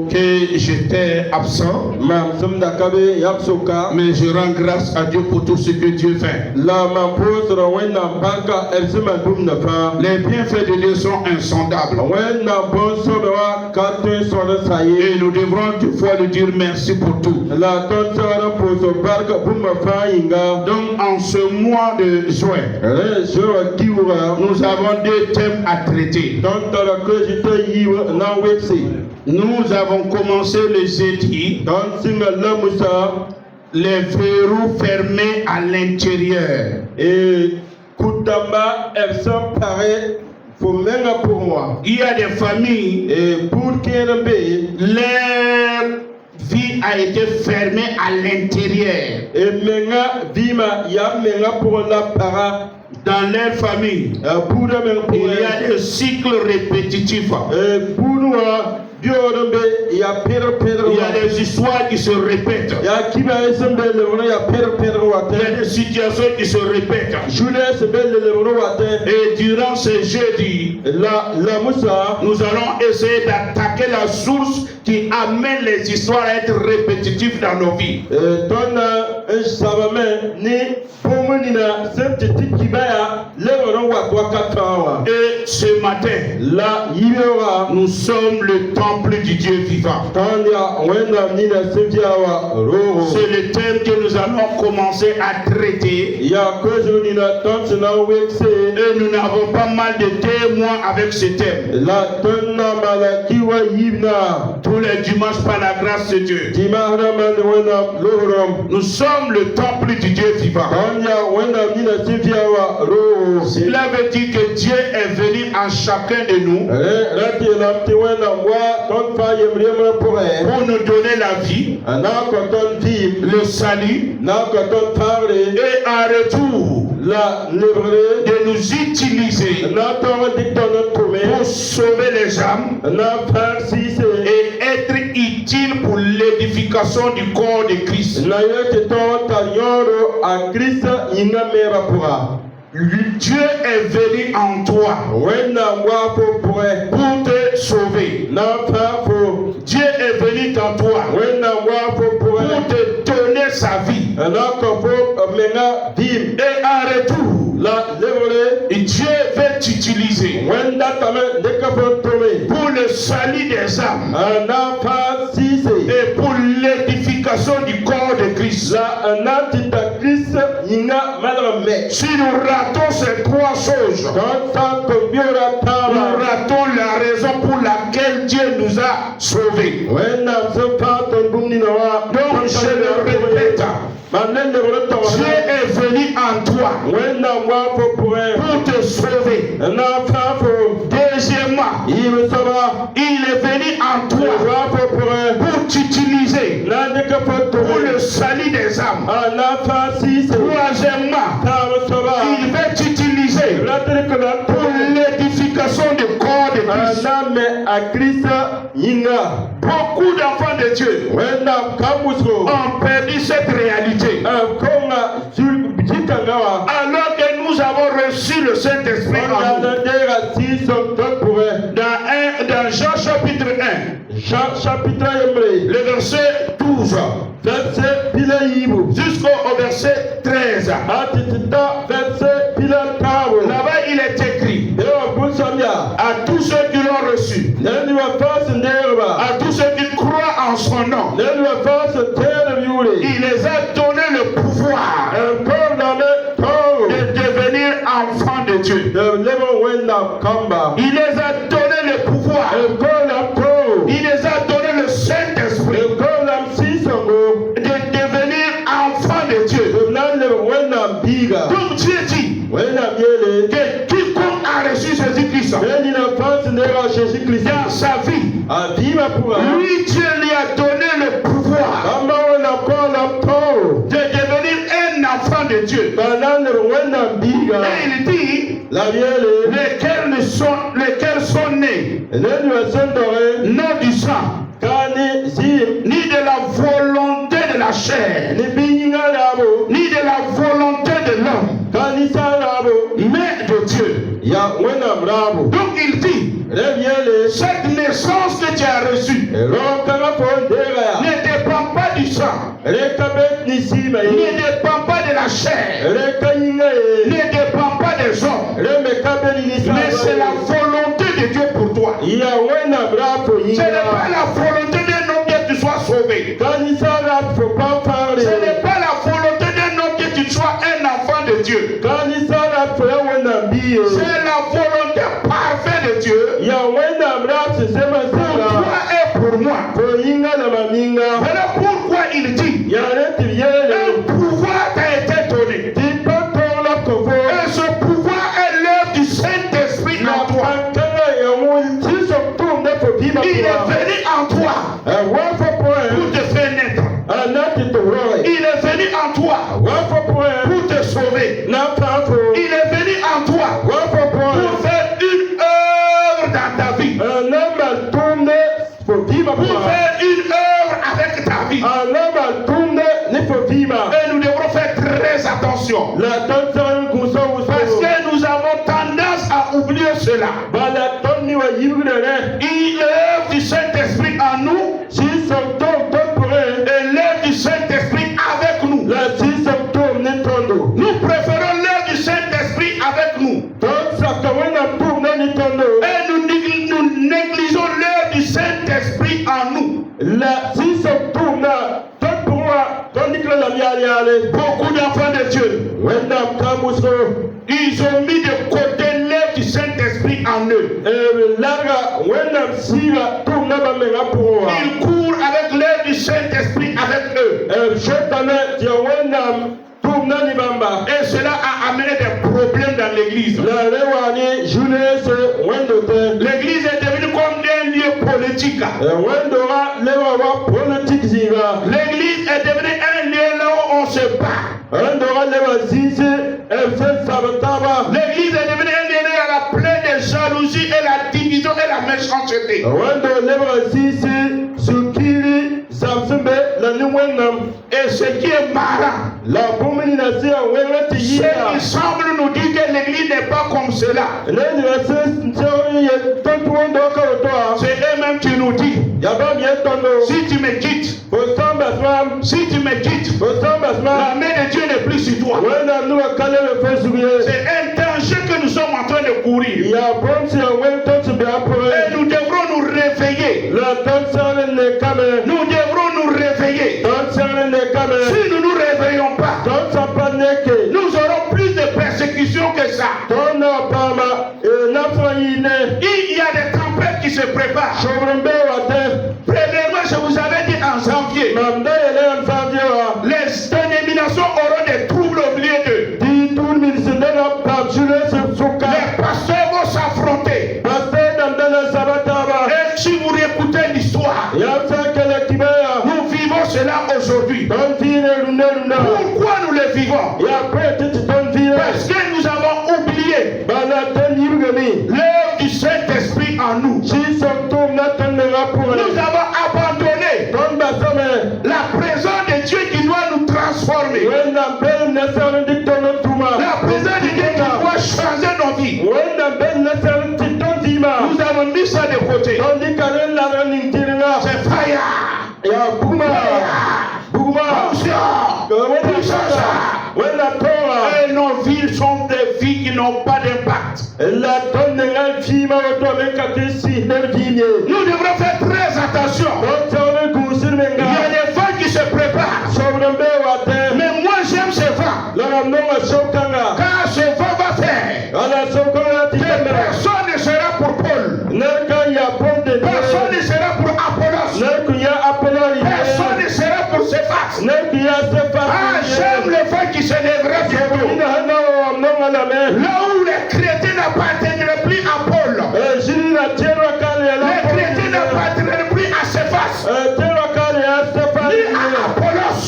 que j'étais absent, mais je rends grâce à Dieu pour tout ce que Dieu fait. Les bienfaits de Dieu sont insondables. Et nous devrons toutefois lui dire merci pour tout. Donc en ce mois de juin, nous avons deux thèmes à traiter. Nous avons commencé le jeudi, les verrous fermés à l'intérieur. Et Koutamba, elles sont pareilles. Pour moi. Il y a des familles et pour leur vie a été fermée à l'intérieur. Et dans leur famille, il y a des cycles répétitifs. Il y a des histoires qui se répètent. Il y a des situations qui se répètent. Et durant ce jeudi, nous allons essayer d'attaquer la source qui amène les histoires à être répétitives dans nos vies. Et ce matin, nous sommes le temple du Dieu vivant. C'est le thème que nous allons commencer à traiter. Et nous n'avons pas mal de témoins avec ce thème. Tous les dimanches par la grâce de Dieu. Nous sommes le temple du Dieu vivant. Cela veut dire que Dieu est venu en chacun de nous pour nous donner la vie, le salut, et en retour de nous utiliser pour sauver les âmes et être utile pour l'édification du corps de Christ. Dieu est venu en toi pour te sauver. Dieu est venu en toi pour te donner sa vie. Et en retour, Dieu veut t'utiliser pour le salut des âmes et pour l'édification du corps de Christ. Si nous ratons ces trois choses, nous ratons la raison pour laquelle Dieu nous a sauvés. Donc je le répète, Dieu est venu en toi pour te sauver. Deuxièmement, il est venu en toi pour t'utiliser pour le salut des âmes. Troisièmement, il veut t'utiliser pour l'édification du corps de Christ. Beaucoup d'enfants de Dieu ont perdu cette réalité. Alors que nous avons reçu le Saint-Esprit en nous. Dans Jean chapitre 1, le verset 12 jusqu'au verset 13. Là-bas il est écrit à tous ceux qui l'ont reçu, à tous ceux qui croient en son nom, il les a donné le pouvoir de devenir enfants de Dieu. Il les a donné le pouvoir. Il les a donné le Saint-Esprit de devenir enfants de Dieu. Donc Dieu dit que quiconque a reçu Jésus-Christ dans sa vie, lui Dieu lui a donné le pouvoir de devenir un enfant de Dieu. Et il dit lesquels sont nés non du sang, ni de la volonté de la chair, ni de la volonté de l'homme, mais de Dieu. Donc il dit, cette ne dépend pas du sang, ne dépend pas de la chair, ne dépend pas des hommes, mais c'est la volonté de Dieu pour toi. Ce n'est pas la volonté d'un homme que tu sois sauvé. Ce n'est pas la volonté d'un homme que tu sois un enfant de Dieu. C'est la volonté parfaite de Dieu pour toi et pour moi. Voilà pourquoi il dit un pouvoir t'a été donné. Et ce pouvoir est l'œuvre du Saint-Esprit en toi. Il est venu en toi pour te faire naître. Il est venu en toi pour te sauver. Il est venu en toi pour faire une œuvre dans ta vie. Pour faire une œuvre avec ta vie. Et nous devrons faire très attention. Parce que nous avons tendance à oublier cela. Il est l'œuvre du Saint-Esprit en nous. Et l'œuvre du Saint-Esprit avec nous. Nous préférons l'œuvre du Saint-Esprit avec nous. Et nous négligeons l'œuvre du Saint-Esprit en nous. Beaucoup d'enfants de Dieu, ils ont mis de côté l'œuvre du Saint-Esprit en eux. Ils courent avec l'œuvre du Saint-Esprit avec eux. Et cela a amené des problèmes dans l'église. L'église est devenue comme un lieu politique. L'église est devenue un lieu là où on se bat. L'église est devenue un lieu là où il y a plein de jalousie et la division et la méchanceté. Et ce qui est marrant, il semble nous dire que l'église n'est pas comme cela. C'est eux-mêmes qui nous disent, si tu me quittes, la main de Dieu n'est plus sur toi. C'est un danger que nous sommes en train de courir. Et nous devrons nous réveiller. Nous devrons nous réveiller. Si nous ne nous réveillons pas, nous aurons plus de persécutions que ça. Il y a des tempêtes qui se préparent. Premièrement, je vous avais dit en janvier, les dénominations auront des troubles au milieu d'eux. Les pasteurs vont s'affronter. Et si vous réécoutez l'histoire, nous vivons cela aujourd'hui. Pourquoi nous le vivons? Parce que nous avons oublié l'œuvre du Saint-Esprit en nous. Nous avons abandonné la présence de Dieu qui doit nous transformer. La présence de Dieu qui doit changer nos vies. Nous avons mis ça de côté. C'est fire. Et nos vies sont des vies qui n'ont pas d'impact. Nous devrons faire très attention. Il y a des vents qui se préparent. Mais moi j'aime ce vent. Car ce vent va faire que personne ne sera pour Paul. Personne ne sera pour Apollos. Personne ne sera pour Cephas. J'aime le vent qui se lèvera bientôt. Là où les chrétiens n'appartiendraient plus à Paul. Les chrétiens n'appartiendraient plus à Cephas. Ni à Apollos.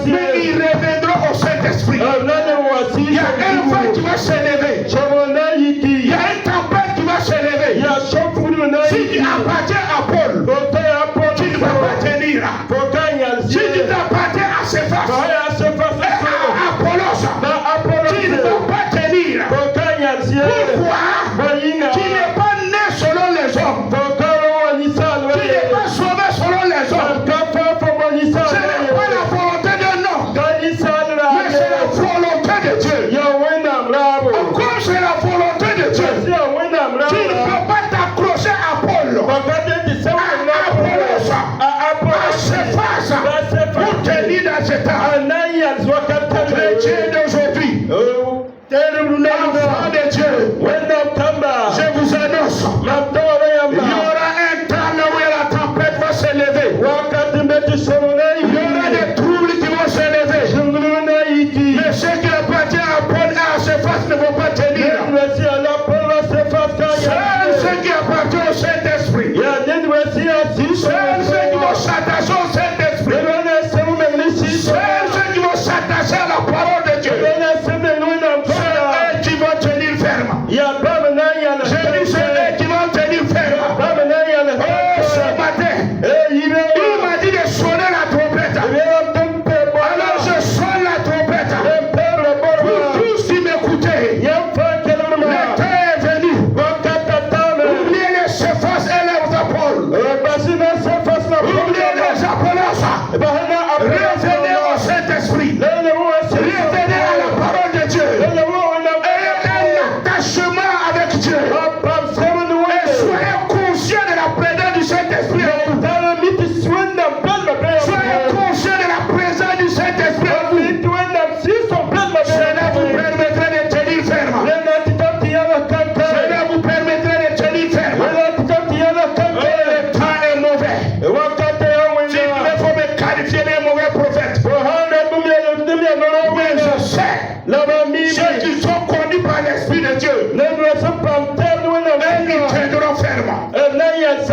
Mais ils reviendront au Saint-Esprit. Il y a un vent qui va s'élever. Il y a une tempête qui va s'élever. Si tu appartiens à Paul, tu ne vas pas tenir. Si tu t'appartiens à Cephas, Apollos, tu ne vas pas tenir. Pourquoi? Tu n'es pas né selon les hommes. Tu n'es pas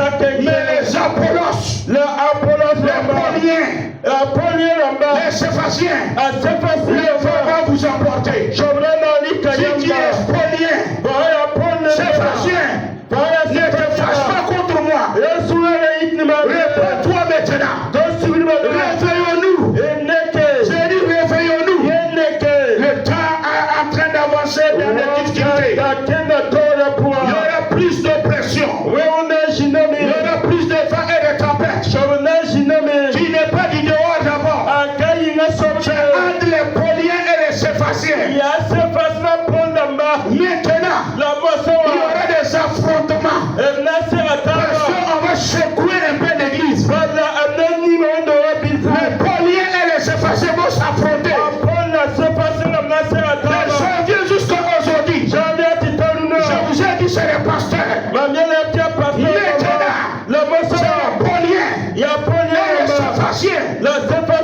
Mais les Apollos, les Pauliens, les Céphaciens, ne vont pas vous emporter. Si tu es Paulien, Céphacien, ne te fâche pas contre moi. Réponds-toi maintenant. Réveillons-nous. J'ai dit réveillons-nous. Le temps est en train d'avancer dans les difficultés. Il y aura plus de pression. Il y aura plus de vent et de tempêtes. Tu n'es pas du dehors d'abord. C'est entre les Pauliens et les Céphaciens. Maintenant, il y aura des affrontements. Parce qu'on va secouer un peu l'église. Les Pauliens et les Céphaciens vont s'affronter. De janvier jusqu'à aujourd'hui. Je vous ai dit c'est les pasteurs. Maintenant, c'est les Pauliens et les Céphaciens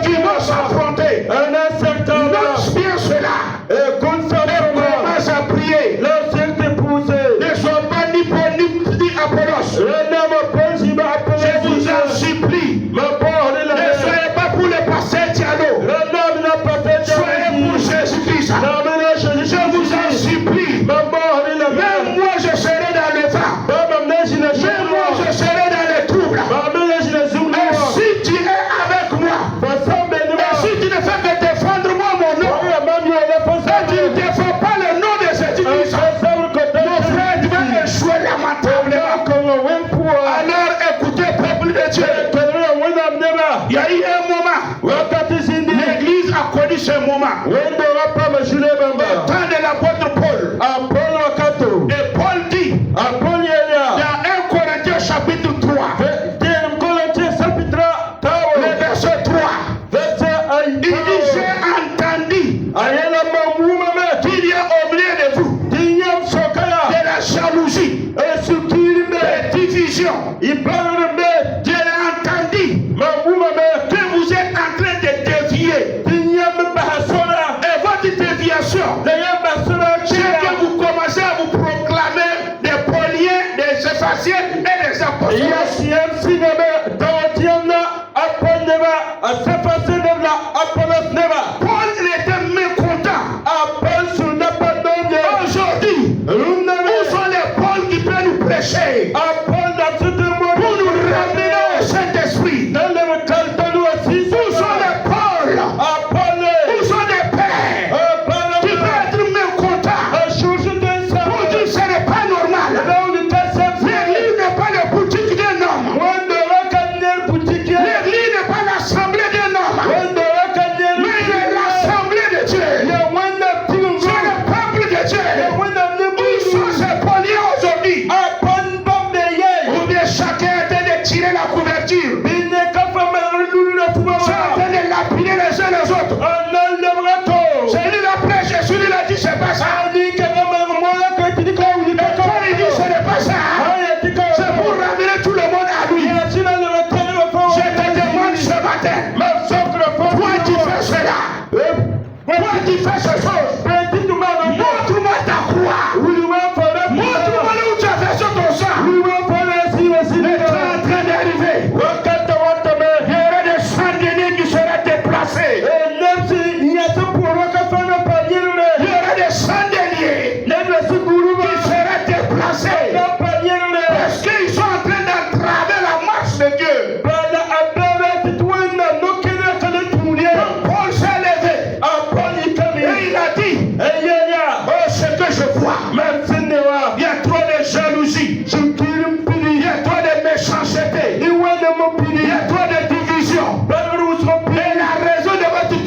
qui vont s'affronter. Note bien cela. Commence à prier. Ne sois pas ni Paul ni Apollos. Je vous en supplie. Ne soyez pas pour les pasteurs Diallo. Soyez pour Jésus-Christ. Je vous en supplie. Même moi je serai dans le vent. Même moi je serai dans les troubles. Et si tu es avec moi, et si tu ne fais que défendre moi mon nom, et tu ne défends pas le nom de Jésus-Christ, mon frère, tu vas échouer lamentablement. Alors écoutez, peuple de Dieu. Il y a eu un moment, l'église a connu ce moment. Le temps de l'apôtre Paul. Et Paul dit, dans 1 Corinthiens chapitre 3, le verset 3, il dit, j'ai entendu qu'il y a au milieu de vous de la jalousie, des divisions. J'ai entendu que vous êtes en train de dévier. Et votre déviation, c'est que vous commencez à vous proclamer des Pauliens, des Céphaciens et des Apostles. Paul était mécontent. Aujourd'hui, où sont les Pauls qui peuvent nous prêcher pour nous ramener au Saint-Esprit? Où sont les Pauls? Où sont les pères qui peuvent être mécontents pour dire que ce n'est pas normal? L'église n'est pas la boutique d'un homme. L'église n'est pas l'assemblée d'un homme. Mais il est l'assemblée de Dieu. C'est le peuple de Dieu. Où sont ces Pauliens aujourd'hui? Ou bien chacun est en train de tirer la couverture. C'est en train de lapider les uns les autres. C'est lui la prêche, Jésus lui a dit c'est pas ça. Et quand il dit ce n'est pas ça, c'est pour ramener tout le monde à lui. Je te demande ce matin, toi qui fais cela, toi qui fais ces choses, montre-moi ta croix. Montre-moi où tu as fait sur ton sang. Le temps est en train d'arriver. Il y aura des chandeliers qui seront déplacés. Il y aura des chandeliers qui seront déplacés. Parce qu'ils sont en train d'entraver la marche de Dieu. Paul s'est levé. Et il a dit, oh, ce que je vois, il y a trop de jalousie. Il y a trop de méchanceté. Il y a trop de division. Et la raison de votre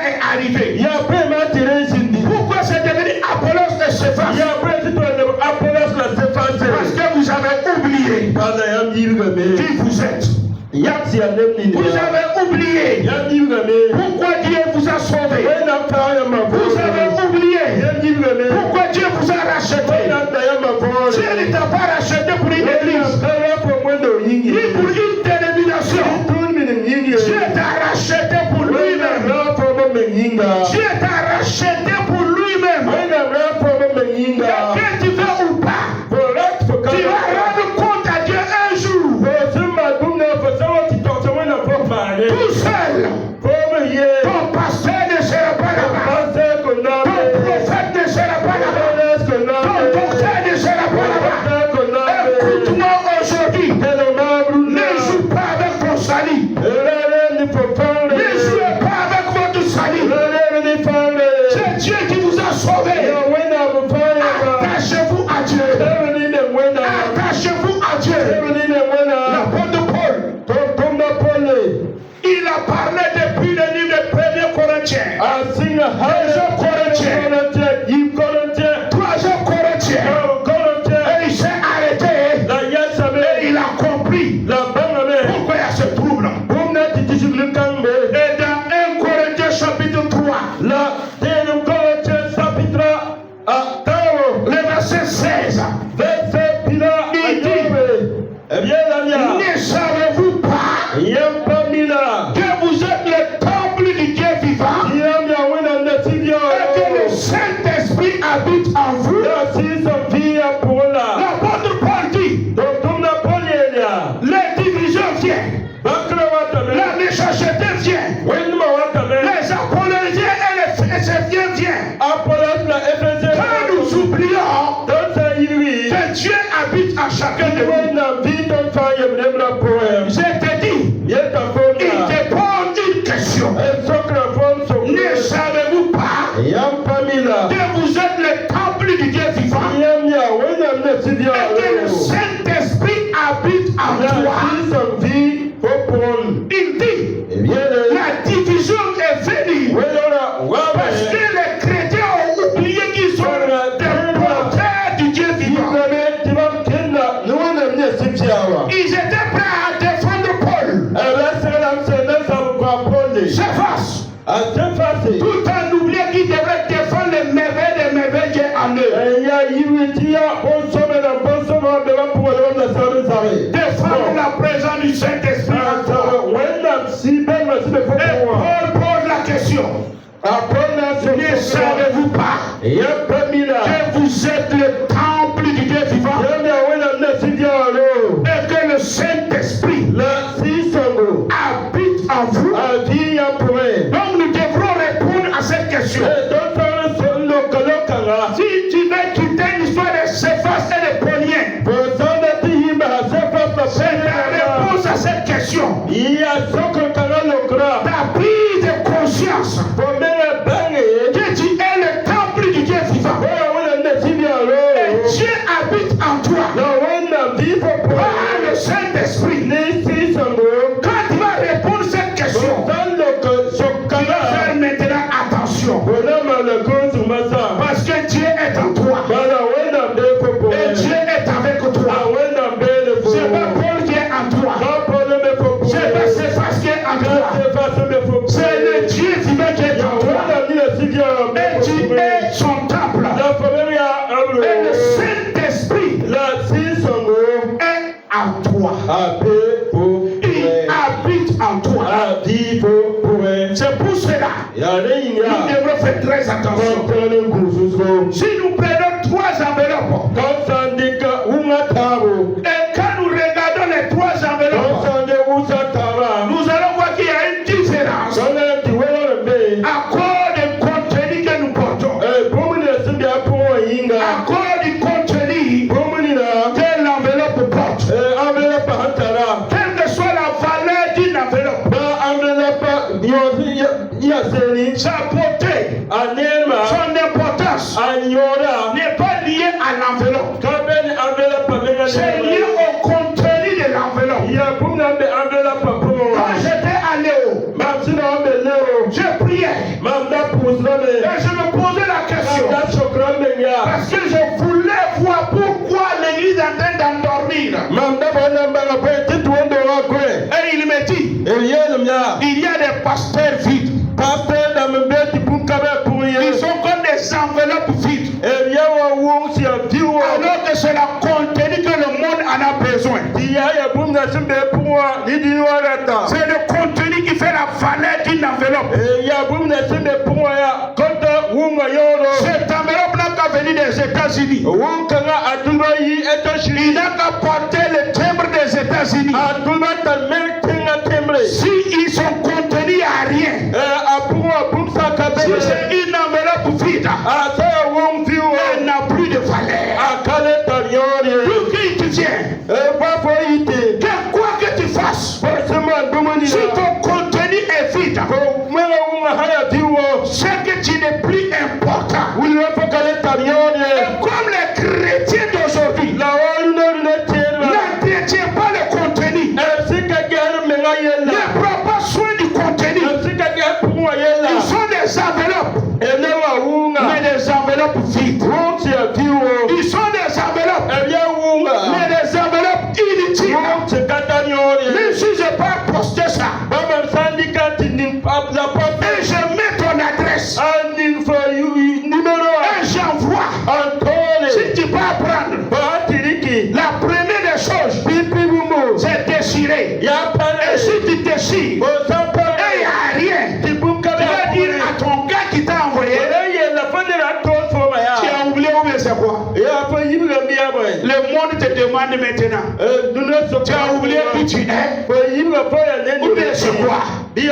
est arrivé? Pourquoi c'est devenu Apollos de Céphas? Parce que vous avez oublié qui vous êtes. Vous avez oublié pourquoi Dieu vous a sauvé. Vous avez oublié pourquoi Dieu vous a racheté. Dieu ne t'a pas racheté pour une église, ni pour une dénomination. Dieu t'a racheté pour lui-même. Dieu t'a racheté pour lui-même. Que tu veux ou pas, tu vas rendre compte à Dieu un jour. Tout seul. Ton pasteur ne sera pas là-bas. Ton prophète ne sera pas là-bas. Ton docteur ne sera pas là-bas. Écoute-moi aujourd'hui. Ne joue pas avec ton salut. Ne jouez pas avec votre salut. C'est Dieu qui vous a sauvé. Attachez-vous à Dieu. Attachez-vous à Dieu. L'apôtre Paul, il a parlé depuis le livre de 1er Corinthiens. 2 Corinthiens. 3 Corinthiens. Et il s'est arrêté. Et il a compris pourquoi il y a ce trouble. Et dans 1 Corinthiens chapitre 3, le verset 16, il dit, ne savez-vous pas que vous êtes le temple du Dieu vivant et que le Saint-Esprit habite en vous? L'apôtre Paul dit, les divisions viennent, la méchanceté vient, les apologiens et les éphésiens viennent. Quand nous oublions que Dieu habite en chacun de nous, je te dis, il te pose une question. Ne savez-vous pas que vous êtes le temple du Dieu vivant et que le Saint-Esprit habite en toi? Il dit, la division est venue parce que les chrétiens ont oublié qu'ils sont des porteurs du Dieu vivant. Ils étaient prêts à défendre Paul, Céphas, tout en oubliant qu'ils devraient défendre les merveilles des merveilles Dieu en eux. Défendre la présence du Saint-Esprit en toi. Et Paul pose la question. Ne savez-vous pas que vous êtes le temple du Dieu vivant et que le Saint-Esprit habite en vous? Donc nous devrons répondre à cette question. Si tu veux quitter l'histoire de Céphas et de Paulien, c'est la réponse à cette question. Ta prise de conscience que tu es le temple du Dieu vivant. Et Dieu habite en toi par le Saint-Esprit. Quand tu vas répondre à cette question, tu vas faire maintenant attention. Parce que Dieu est en toi. Et Dieu est avec toi. C'est pas Paul qui est en toi. C'est pas Céphas qui est en toi. C'est le Dieu vivant qui est en toi. Et tu es son temple. Et le Saint-Esprit est en toi. Il habite en toi. C'est pour cela nous devrons faire très attention. Si nous prenons 3 enveloppes et quand nous regardons les 3 enveloppes, nous allons voir qu'il y a une différence à cause du contenu que nous portons, à cause du contenu que l'enveloppe porte. Quelle que soit la valeur d'une enveloppe, sa portée, son importance n'est pas liée à l'enveloppe. C'est lié au contenu de l'enveloppe. Quand j'étais à Léo, je priais. Et je me posais la question. Parce que je voulais voir pourquoi l'église est en train d'endormir. Et il me dit, il y a des pasteurs vides. Ils sont comme des enveloppes vides. Alors que c'est la contenu que le monde en a besoin. C'est le contenu qui fait la valeur d'une enveloppe. Cette enveloppe n'a qu'à venir des États-Unis. Il n'a qu'à porter le timbre des États-Unis. Si ils sont contenus à rien, si c'est une enveloppe vide, elle n'a plus de valeur. D'où qui tu viens, quoi que tu fasses, si ton contenu est vide, c'est que tu n'es plus important. Et comme les chrétiens d'aujourd'hui n'entretiennent pas le contenu, ne prend pas soin du contenu, ils sont des enveloppes, mais des enveloppes vides. Ils sont des enveloppes, mais des enveloppes inutiles. Mais si je peux poster ça, et je mets ton adresse, et j'envoie, si tu peux apprendre, la première des choses, c'est déchirer. Et si tu déchires, et il n'y a rien, tu vas dire à ton gars qui t'a envoyé, tu as oublié où c'est quoi. Le monde te demande maintenant, tu as oublié qui tu es, où c'est quoi. Tu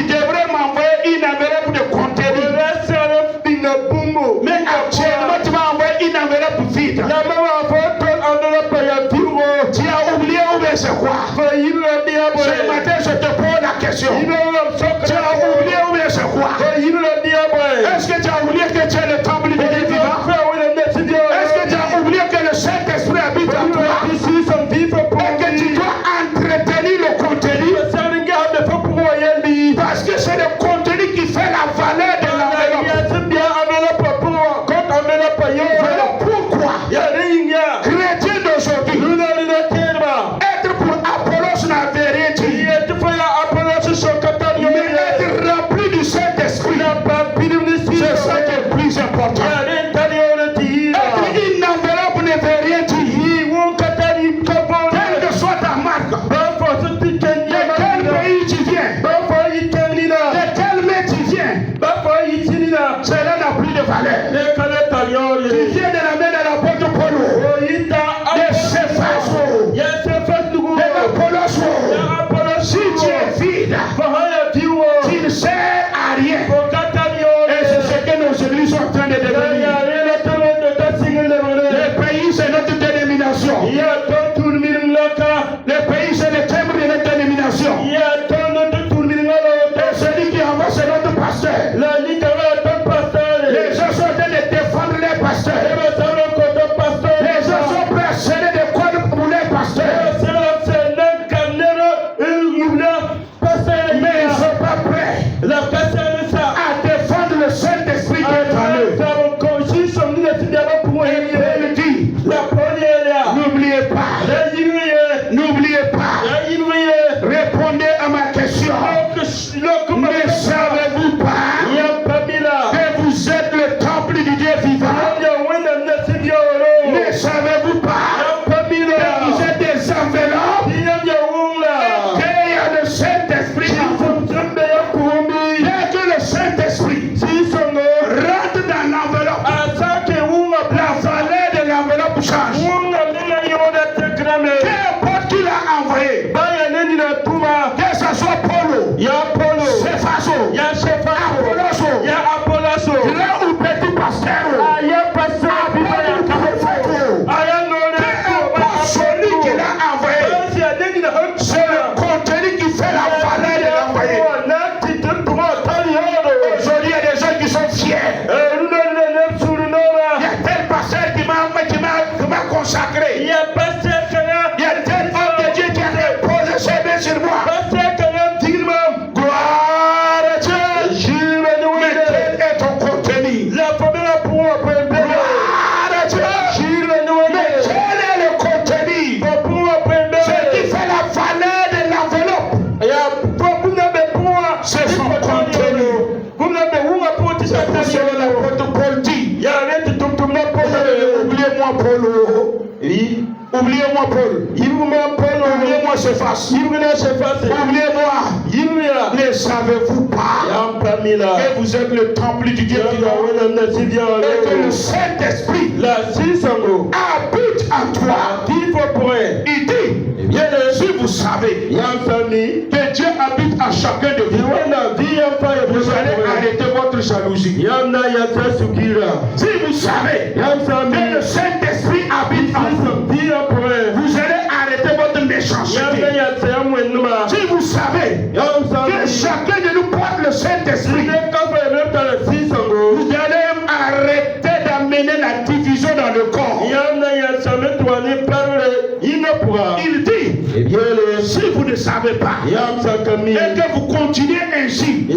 devrais m'envoyer une enveloppe de contenu. Mais actuellement tu m'as envoyé une enveloppe vide. Tu as oublié où c'est quoi. Ce matin je te pose la question. Tu as oublié où c'est quoi. Est-ce que tu as oublié que tu es le temple de Dieu vivant? Est-ce que tu as oublié que le Saint-Esprit habite en toi? Et que tu dois entretenir le contenu? Parce que c'est le contenu qui fait la valeur de l'enveloppe. Voilà pourquoi chrétiens d'aujourd'hui, être pour Apollos n'avait rien dit, mais être rempli du Saint-Esprit, c'est ça qui est plus important. Être une enveloppe ne veut rien dire. Quelle que soit ta marque, de quel pays tu viens, de quel mets tu viens, cela n'a plus de valeur. Tu viens de la main de l'apôtre Paul, de Céphas, de Apollos. Si tu es vide, tu ne sers à rien. Et c'est ce que nos églises sont en train de devenir. Le pays, c'est notre dénomination. Le pays, c'est le timbre de notre dénomination. Et celui qui envoie, c'est notre pasteur. Les gens sont en train de défendre les pasteurs. C'est pour cela que l'apôtre Paul dit, oubliez-moi Paul. Oui. Oubliez-moi Paul. Oubliez-moi Cephas. Oubliez-moi. Ne savez-vous pas que vous êtes le temple du Dieu vivant et que le Saint-Esprit habite en toi. Il dit, si vous savez que Dieu habite en chacun de vous, vous allez arrêter votre jalousie. Si vous savez que le Saint-Esprit habite en vous, vous allez arrêter votre méchanceté. Si vous savez que chacun de nous porte le Saint-Esprit, vous allez arrêter d'amener la division dans le corps. Il dit, si vous ne savez pas et que vous continuez ainsi,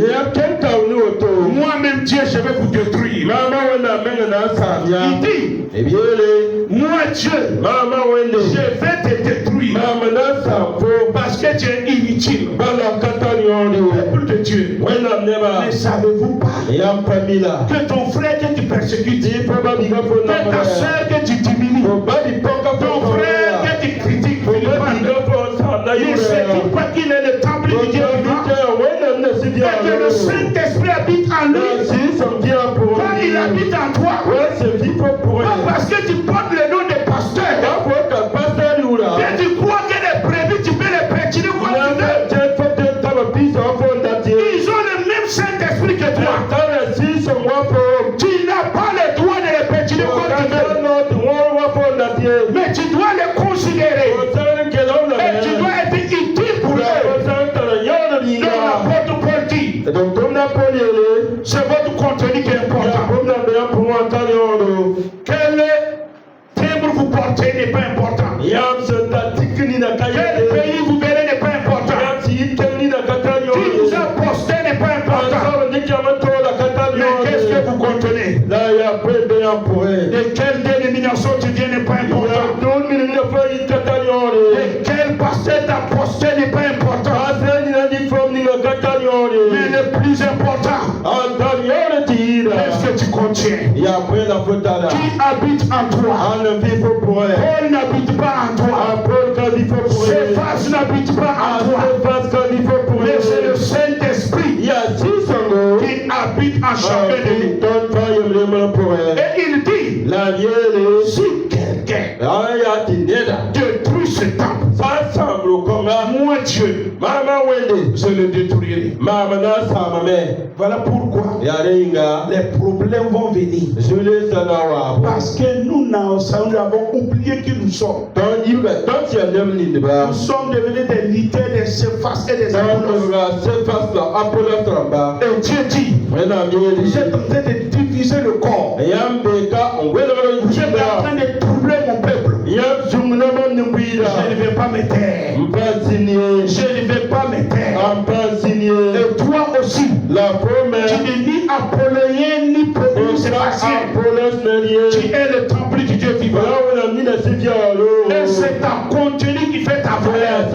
moi-même Dieu, je vais vous détruire. Il dit, moi Dieu, je vais te détruire parce que tu es inutile. Peuple de Dieu, ne savez-vous pas que ton frère que tu persécutes, que ta soeur que tu diminues, ton frère que tu critiques, il ne sait pas qu'il est le temple du Dieu vivant et que le Saint-Esprit habite en lui. Quand il habite en toi, pas parce que tu portes le nom de pasteur, que tu crois que les brebis tu peux les pétiner comme tu veux. Ils ont le même Saint-Esprit que toi. Tu n'as pas le droit de les pétiner comme tu veux. Mais tu dois les considérer. Et tu dois être utile pour eux. Donc l'apôtre Paul dit, c'est votre contenu qui est important. Quel timbre vous portez n'est pas important. Quel pays vous venez n'est pas important. Qui vous a posté n'est pas important. Mais qu'est-ce que vous contenez? De quelle dénomination tu viens n'est pas important. De quel pasteur t'a posté n'est pas important. Mais le plus important, qu'est-ce que tu contiens? Qui habite en toi? Paul n'habite pas en toi. Cephas n'habite pas en toi. Mais c'est le Saint-Esprit qui habite en chacun de nous. Et il dit, si quelqu'un détruit ce temple, moi Dieu, je le détruirai. Voilà pourquoi les problèmes vont venir. Parce que nous avons oublié qui nous sommes. Nous sommes devenus des leaders, des Cephas et des Apollos. Et Dieu dit, vous êtes en train de diviser le corps. Vous êtes en train de troubler mon peuple. Je ne vais pas me taire. Je ne vais pas me taire. Et toi aussi, tu n'es ni Apollonien ni Sébastien. Tu es le temple du Dieu vivant. Et c'est ta contenu qui fait ta valeur.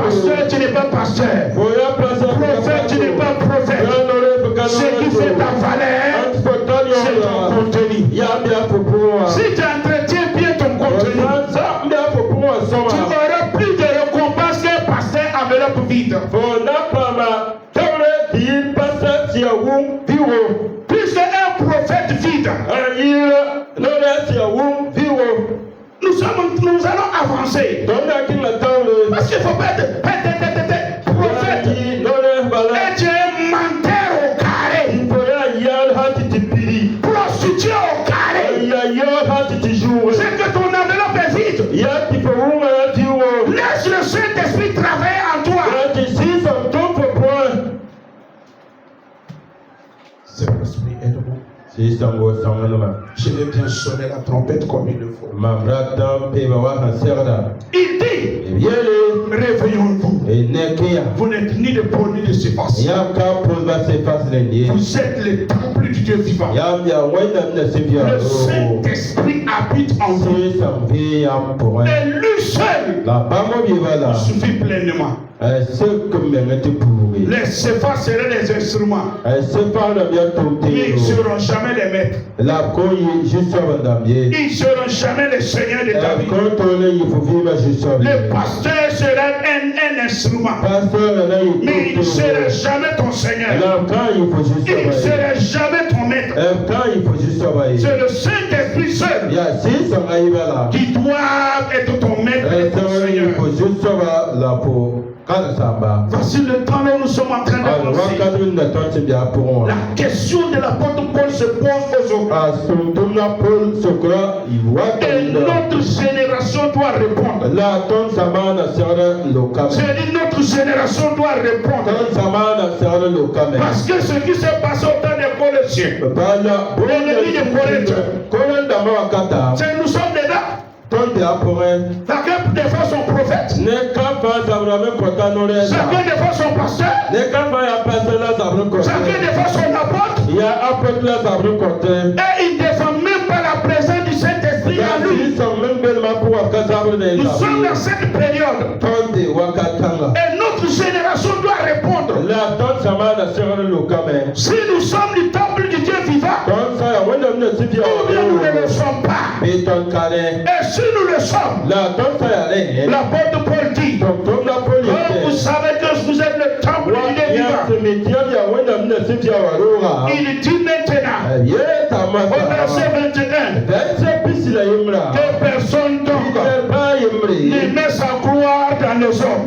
Pasteur, tu n'es pas pasteur. Prophète, tu n'es pas prophète. Ce qui fait ta valeur, c'est ton contenu. Si tu entretiens bien ton contenu, tu auras plus de récompense qu'un pasteur enveloppe vide. Plus qu'un prophète vide. Nous allons avancer. Parce qu'il ne faut pas être prophète. Et tu es un menteur au carré. Prostitué au carré. C'est que ton enveloppe est vide. Laisse le Saint-Esprit travailler en toi. Saint-Esprit, aide-moi. Je vais bien sonner la trompette comme il le faut. Il dit, réveillons-vous. Vous n'êtes ni de Paul ni de Cephas. Vous êtes le temple du Dieu vivant. Le Saint-Esprit habite en vous. Et lui seul suffit pleinement. Les Céphas seraient les instruments. Mais ils ne seront jamais les maîtres. Ils ne seront jamais les seigneurs de ta vie. Le pasteur sera un instrument. Mais il ne sera jamais ton seigneur. Il ne sera jamais ton maître. C'est le Saint-Esprit seul qui doit être ton maître et ton seigneur. Voici le temps où nous sommes en train d'avancer. La question de l'apôtre Paul se pose aujourd'hui. Et notre génération doit répondre. C'est-à-dire notre génération doit répondre. Parce que ce qui s'est passé au temps des Colossiens, l'ennemi de Corinthe, c'est nous sommes dedans. Chacun des fois son prophète. Chacun des fois son pasteur. Chacun des fois son apôtre. Et il ne défend même pas la présence du Saint-Esprit en lui. Nous sommes dans cette période. Et notre génération doit répondre. Si nous sommes du temple du Dieu vivant, ou bien nous ne le sommes pas. Et si nous le sommes, l'apôtre Paul dit, vous savez que vous êtes le temple du Dieu vivant. Il dit maintenant, au verset 21, que personne donc ne met sa gloire dans les hommes.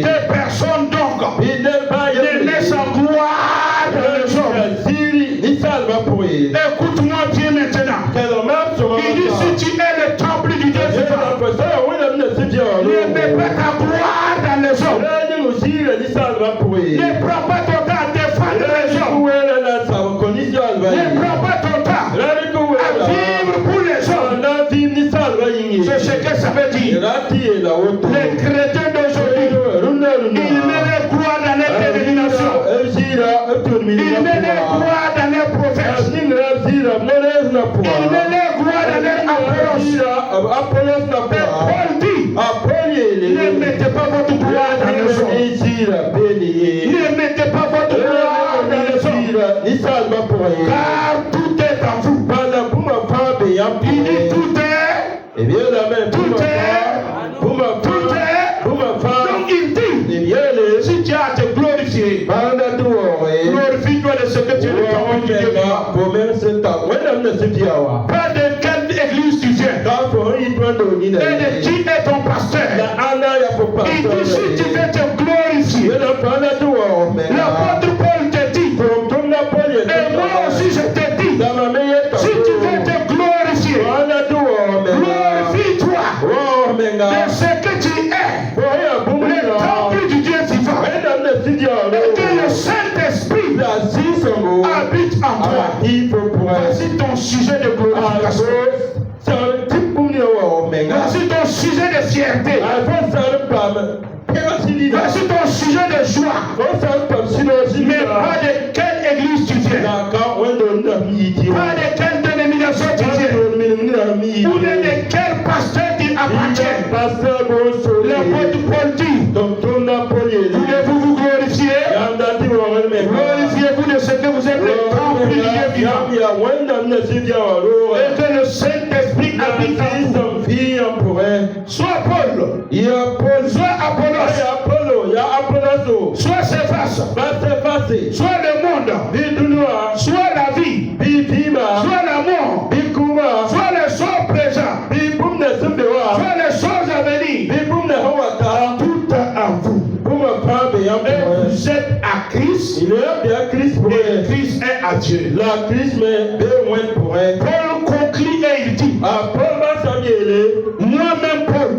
Que personne donc ne met sa gloire dans les hommes. Écoute-moi bien maintenant. Il dit si tu es le temple du Dieu vivant, ne mets pas ta gloire dans les hommes. Ne prends pas ton temps à défendre les hommes. Ne prends pas ton temps à vivre pour les hommes. C'est ce que ça veut dire. Les chrétiens d'aujourd'hui, ils mettent les gloires dans les dénominations. Ils mettent les gloires dans les prophètes. Ils mettent les gloires dans les apôtres. Paul dit, ne mettez pas votre gloire dans les hommes. Ne mettez pas votre gloire dans les hommes. Car tout est en vous. Il dit tout est. Tout est. Donc il dit, si tu as à te glorifier, glorifie-toi de ce que tu es le temple du Dieu vivant. Pas de quelle église tu viens. Et de qui est ton pasteur. Il dit si tu veux te glorifier. L'apôtre Paul te dit, et moi aussi je te dis, si tu veux te glorifier, glorifie-toi de ce que tu es, le temple du Dieu vivant, et que le Saint-Esprit habite en toi. Voici ton sujet de glorification. Voici ton sujet de fierté. Voici ton sujet de joie. Mais pas de quelle église tu viens. Pas de quelle dénomination tu viens. Ou de quel pasteur tu appartiens. L'apôtre Paul dit, voulez-vous vous glorifier? Glorifiez-vous de ce que vous êtes le temple du Dieu vivant. Et que le Saint-Esprit habite en vous. Soit Paul, soit Apollos, soit Céphas, soit le monde, soit la vie, soit la mort, soit les choses présentes, soit les choses à venir. Tout est en vous. Et vous êtes à Christ. Et Christ est à Dieu. Paul conclut et il dit, moi-même Paul,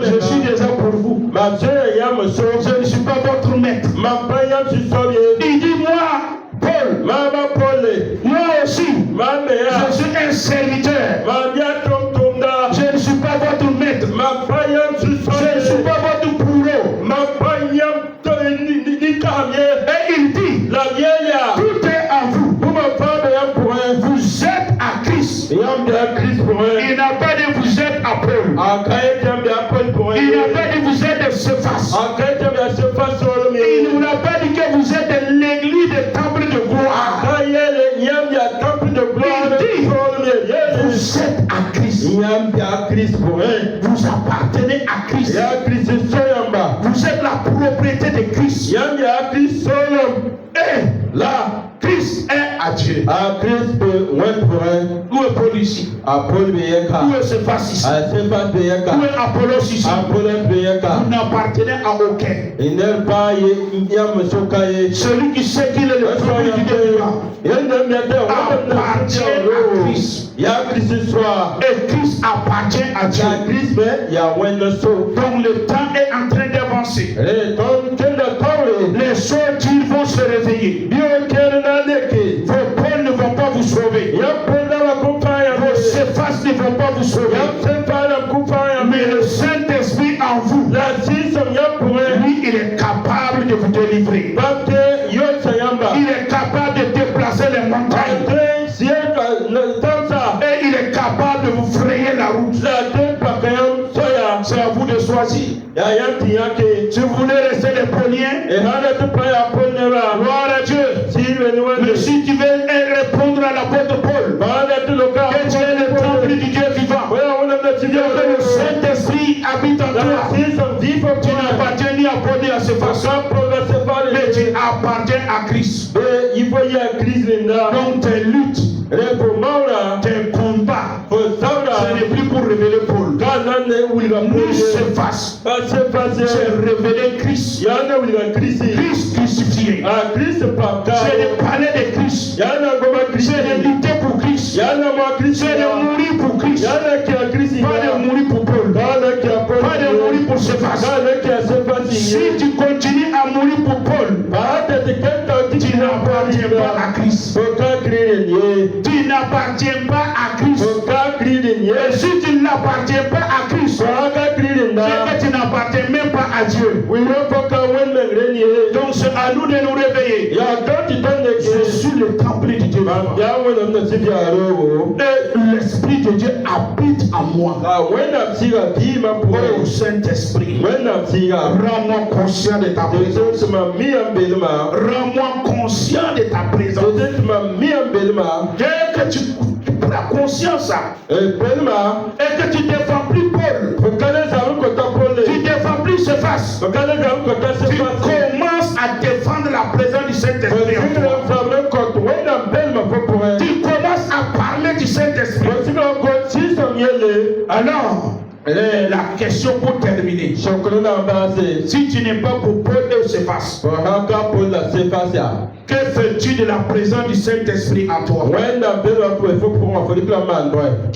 je suis déjà pour vous. Je ne suis pas votre maître. Il dit moi, Paul, moi aussi, je suis un serviteur. Je ne suis pas votre maître. Je ne suis pas votre bourreau. Et il dit, tout est en vous. Vous êtes à Christ. Il n'a pas dit vous êtes à Paul. Il n'a pas dit vous êtes des s'efface. Il ne vous a pas dit que vous êtes l'église des temples de gloire. Vous êtes à Christ. Vous appartenez à Christ. Vous êtes la propriété de Christ. Et là, Christ est à Dieu. Où est Paul ici? Où est Cephas ici? Où est Apollos ici? Vous n'appartenez à aucun. Celui qui sait qu'il est le premier du Dieu appartient à Christ. Et Christ appartient à Dieu. Donc le temps est en train d'avancer. Les choses vont se réveiller. Vos Paul ne vont pas vous sauver. Vos Cephas ne vont pas vous sauver. Mais le Saint-Esprit en vous, lui, il est capable de vous délivrer. Il est capable de déplacer les montagnes. Et il est capable de vous frayer la route. C'est à vous de choisir. Si vous voulez rester les Pauliens, gloire à Dieu. Mais si tu veux répondre à l'apôtre Paul, que tu es le temple du Dieu vivant, que le Saint-Esprit habite en toi, tu n'appartiens ni à Paul ni à Cephas, mais tu appartiens à Christ. Donc tes luttes, tes combats, ce n'est plus pour révéler Paul. Nous Cephas, c'est révéler Christ. Christ crucifié. C'est de parler de Christ. C'est de lutter pour Christ. C'est de mourir pour Christ. Pas de mourir pour Paul. Pas de mourir pour Cephas. Si tu continues à mourir pour Paul, tu n'appartiens pas à Christ. Tu n'appartiens pas à Christ. Et si tu n'appartiens pas à Christ, c'est que tu n'appartiens même pas à Dieu. Donc c'est à nous de nous réveiller. Je suis le temple de Dieu. Et l'Esprit de Dieu habite en moi. Oh Saint-Esprit, rends-moi conscient de ta présence. Rends-moi conscient de ta présence. Dès que tu prends conscience et que tu ne défends plus Paul, tu ne défends plus Cephas, tu commences à défendre la présence du Saint-Esprit en toi. Tu commences à parler du Saint-Esprit. Alors, la question pour terminer. Si tu n'es pas pour Paul et Cephas, que fais-tu de la présence du Saint-Esprit en toi?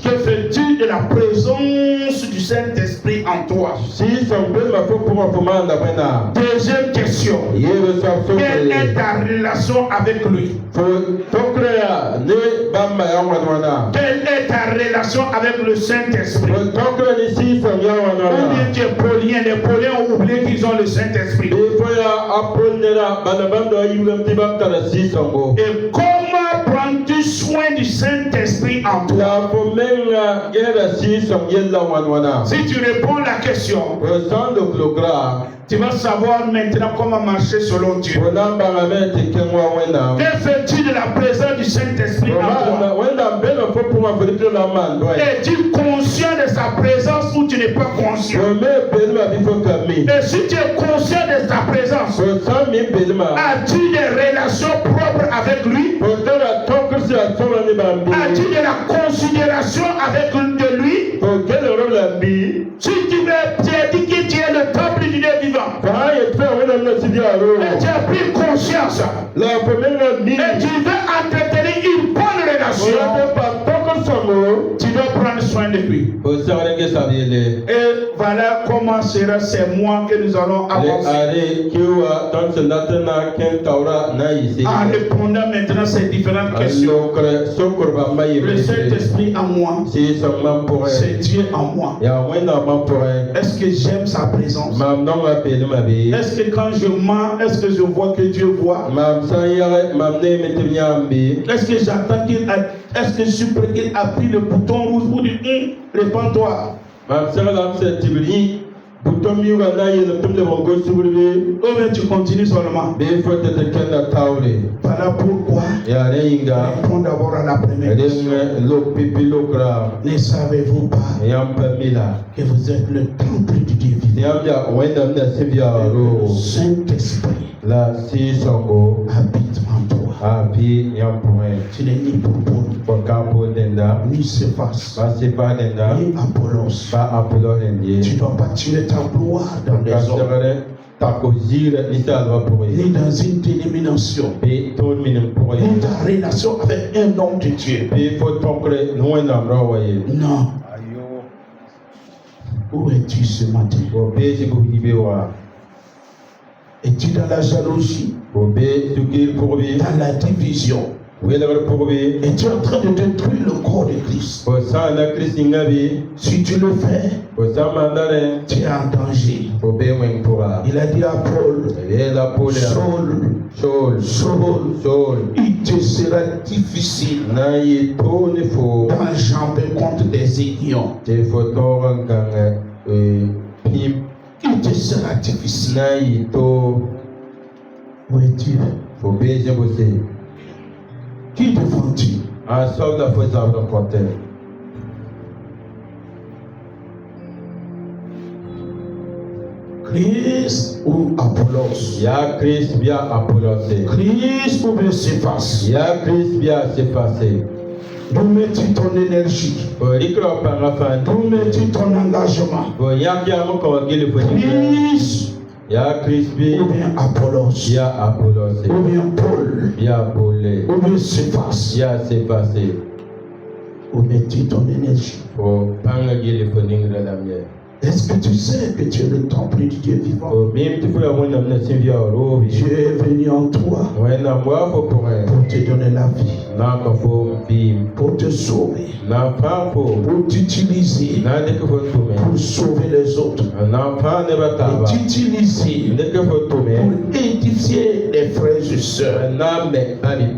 Que fais-tu de la présence du Saint-Esprit en toi? Deuxième question. Quelle est ta relation avec lui? Quelle est ta relation avec le Saint-Esprit? Ou bien tu es Paulien, les Pauliens ont oublié qu'ils ont le Saint-Esprit. Et comment prends-tu soin du Saint-Esprit en toi? Si tu réponds à la question, tu vas savoir maintenant comment marcher selon Dieu. Que fais-tu de la présence du Saint-Esprit en toi? Es-tu conscient de sa présence ou tu n'es pas conscient? Et si tu es conscient de sa présence, as-tu des relations propres avec lui? As-tu de la considération avec lui? Si tu as dit que tu es le temple du Dieu vivant, et tu as pris conscience, et tu veux entretenir une bonne relation, tu dois prendre soin de lui. Et voilà comment sera ces mois que nous allons avancer. En répondant maintenant à ces différentes questions. Le Saint-Esprit en moi, c'est Dieu en moi. Est-ce que j'aime sa présence? Est-ce que quand je mens, est-ce que je vois que Dieu voit? Est-ce que j'attends qu'il a... Est-ce que je suis prêt qu'il appuie le bouton rouge pour dire répands-toi? Oh, mais tu continues seulement. Voilà pourquoi répondons d'abord à la première question. Ne savez-vous pas que vous êtes le temple du Dieu vivant? Le Saint-Esprit habite en toi. Tu n'es ni Paul, ni Céphas, ni Apollos. Tu ne dois pas tuer ta gloire dans les hommes, ni dans une dénomination, ni ta relation avec un homme de Dieu. Non. Où es-tu ce matin? Es-tu dans la jalousie, dans la division? Es-tu en train de détruire le corps de Christ? Si tu le fais, tu es en danger. Il a dit à Paul, Saul, il te sera difficile d'enjamber contre des aiguillons. Il te sera difficile. Où es-tu? Qui défends-tu? Christ ou Apollos? Christ ou bien Céphas? D'où mets-tu ton énergie? D'où mets-tu ton engagement? Christ ou bien Apollos? Ou bien Paul? Ou bien Céphas? Où mets-tu ton énergie? Est-ce que tu sais que tu es le temple du Dieu vivant? Dieu est venu en toi pour te donner la vie, pour te sauver, pour t'utiliser, pour sauver les autres, et t'utiliser pour édifier les frères et sœurs.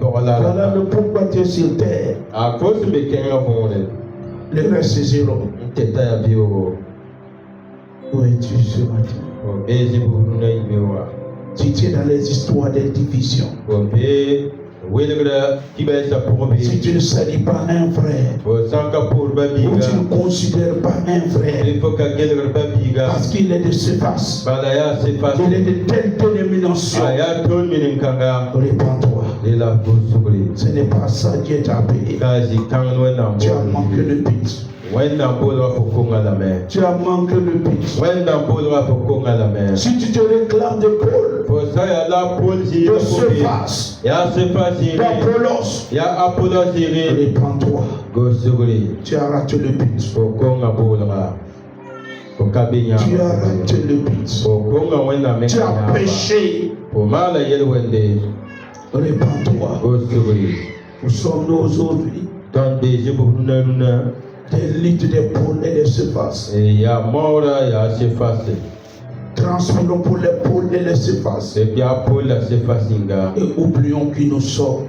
Voilà le pourquoi tu es sur terre. Le reste c'est zéro. Où es-tu ce matin? Tu es dans les histoires des divisions. Si tu ne salis pas un frère, ou tu ne considères pas un frère, parce qu'il est de Céphas, il est de telle dénomination, répands-toi. Ce n'est pas ça Dieu t'a payé. Tu as manqué le but. Tu as manqué le but. Si tu te réclames de Paul, de Céphas, d'Apollos, répands-toi. Tu as raté le but. Tu as raté le but. Tu as péché. Répands-toi. Où sommes-nous aujourd'hui? Des luttes des pôles et des Céphas. Transférons pour les pôles et les Céphas. Et oublions qui nous sommes.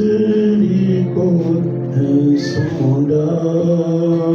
Miséricorde insondable.